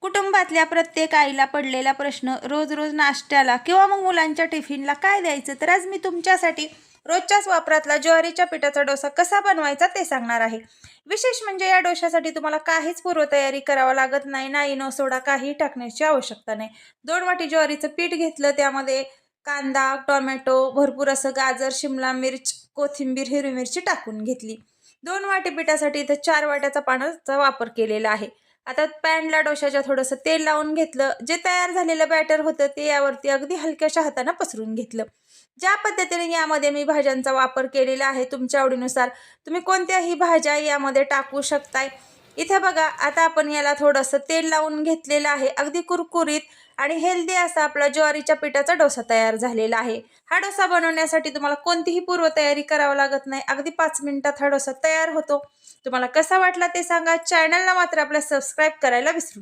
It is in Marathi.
कुटुंबातल्या प्रत्येक आईला पडलेला प्रश्न रोज रोज नाश्त्याला किंवा मग मुलांच्या टिफिनला काय द्यायचं, तर आज मी तुमच्यासाठी रोजच्याच वापरातला ज्वारीच्या पिठाचा डोसा कसा बनवायचा ते सांगणार आहे. विशेष म्हणजे या डोशासाठी तुम्हाला काहीच पूर्वतयारी करावं लागत नाही. नाही न सोडा काही टाकण्याची आवश्यकता नाही. 2 वाटी ज्वारीचं पीठ घेतलं, त्यामध्ये कांदा, टोमॅटो, भरपूर असं गाजर, शिमला मिर्च, कोथिंबीर, हिरवी मिरची टाकून घेतली. 2 वाटी पिठासाठी इथं 4 वाट्याचा पाण्याचा वापर केलेला आहे. आता पॅनला डोशाच्या थोडंसं तेल लावून घेतलं. जे तयार झालेलं बॅटर होतं ते यावरती अगदी हलक्याशा हाताने पसरून घेतलं. ज्या पद्धतीने यामध्ये मी भाज्यांचा वापर केलेला आहे, तुमच्या आवडीनुसार तुम्ही कोणत्याही भाज्या यामध्ये टाकू शकताय. इथे बघा, आता आपण याला थोडंसं तेल लावून घेतलेलं आहे. अगदी कुरकुरीत आणि हेल्दी असा आपला ज्वारीच्या पिठाचा डोसा तयार झालेला आहे. हा डोसा बनवण्यासाठी तुम्हाला कोणतीही पूर्वतयारी करावी लागत नाही. अगदी 5 मिनिटात हा डोसा तयार होतो. तुम्हाला कसा वाटला ते सांगा. चॅनलला मात्र आपल्या सबस्क्राईब करायला विसरू